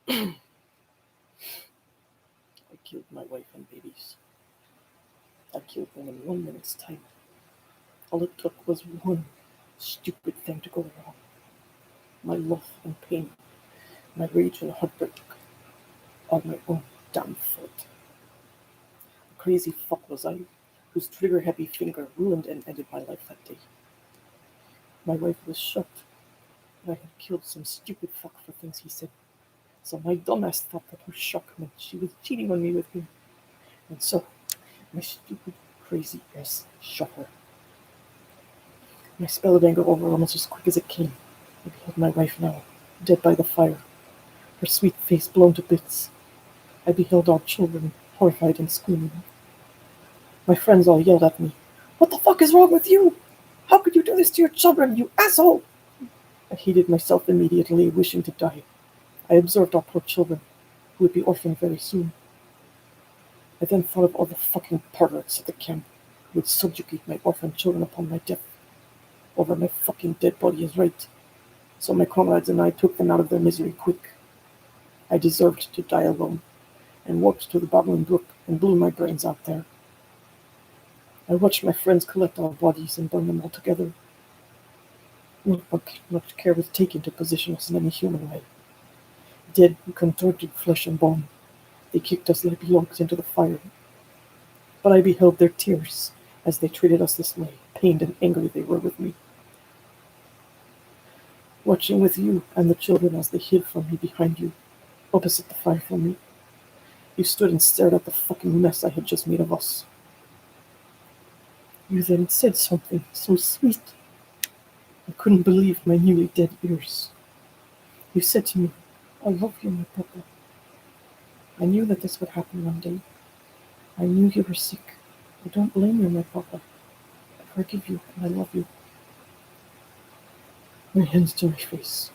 I killed my wife and babies. I killed them in 1 minute's time. All it took was one stupid thing to go wrong. My love and pain, my rage and heartbreak on my own damn foot. A crazy fuck was I, whose trigger-happy finger ruined and ended my life that day. My wife was shocked that I had killed some stupid fuck for things he said. So my dumbass thought that her shock meant she was cheating on me with him. And so, my stupid, crazy ass shot her. My spell of anger over almost as quick as it came. I beheld my wife now, dead by the fire, her sweet face blown to bits. I beheld our children, horrified and screaming. My friends all yelled at me, "What the fuck is wrong with you? How could you do this to your children, you asshole?" I hated myself immediately, wishing to die. I observed our poor children, who would be orphaned very soon. I then thought of all the fucking perverts at the camp who would subjugate my orphan children upon my death. Over my fucking dead body is right. So my comrades and I took them out of their misery quick. I deserved to die alone, and walked to the babbling brook and blew my brains out there. I watched my friends collect our bodies and burn them all together. Not much care was taken to position us in any human way. Dead, contorted flesh and bone, they kicked us like logs into the fire. But I beheld their tears as they treated us this way, pained and angry they were with me. Watching with you and the children as they hid from me behind you, opposite the fire from me. You stood and stared at the fucking mess I had just made of us. You then said something so sweet. I couldn't believe my newly dead ears. You said to me, "I love you, my papa." I knew that this would happen one day. I knew you were sick. I don't blame you, my papa. I forgive you and I love you. My hands to my face.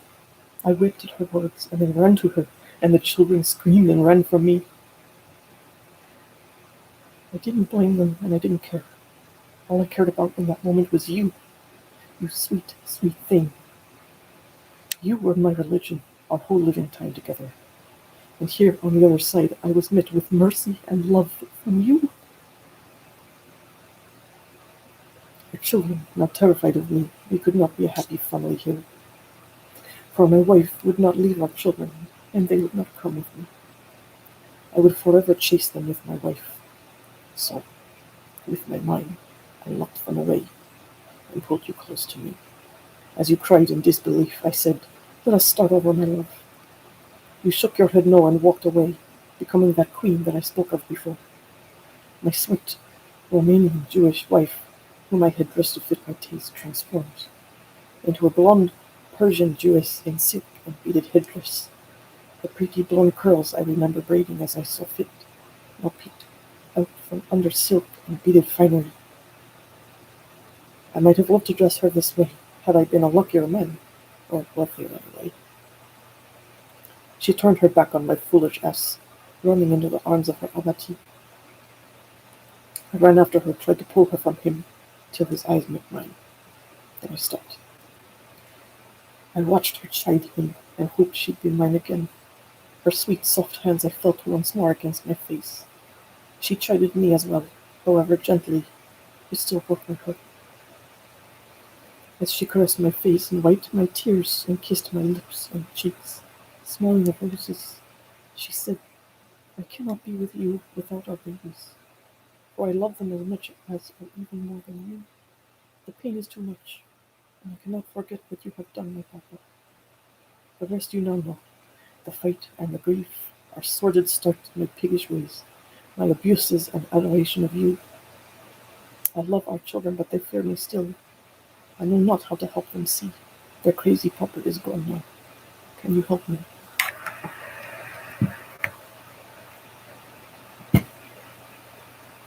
I wept at her words and then ran to her, and the children screamed and ran from me. I didn't blame them and I didn't care. All I cared about in that moment was you. You sweet, sweet thing. You were my religion, our whole living time together. And here on the other side I was met with mercy and love from you. Our children, now terrified of me, we could not be a happy family here. For my wife would not leave our children, and they would not come with me. I would forever chase them with my wife. So, with my mind, I locked them away and pulled you close to me. As you cried in disbelief, I said, "Let us start over, my love." You shook your head no and walked away, becoming that queen that I spoke of before. My sweet Romanian Jewish wife, whom I had dressed to fit my taste, transformed into a blonde Persian Jewess in silk and beaded headdress. The pretty blonde curls I remember braiding as I saw fit, now peeked out from under silk and beaded finery. I might have loved to dress her this way, had I been a luckier man, or wealthier anyway. She turned her back on my foolish ass, running into the arms of her Amati. I ran after her, tried to pull her from him, till his eyes met mine. Then I stopped. I watched her chide him, and hoped she'd be mine again. Her sweet, soft hands I felt once more against my face. She chided me as well, however gently, it still broke my heart. As she caressed my face and wiped my tears and kissed my lips and cheeks, smelling the roses, she said, "I cannot be with you without our babies, for I love them as much as or even more than you. The pain is too much, and I cannot forget what you have done, my papa. The rest you now know, the fight and the grief, our sordid start, my piggish ways, my abuses and adoration of you. I love our children, but they fear me still. I know not how to help them see. Their crazy papa is gone now. Can you help me?"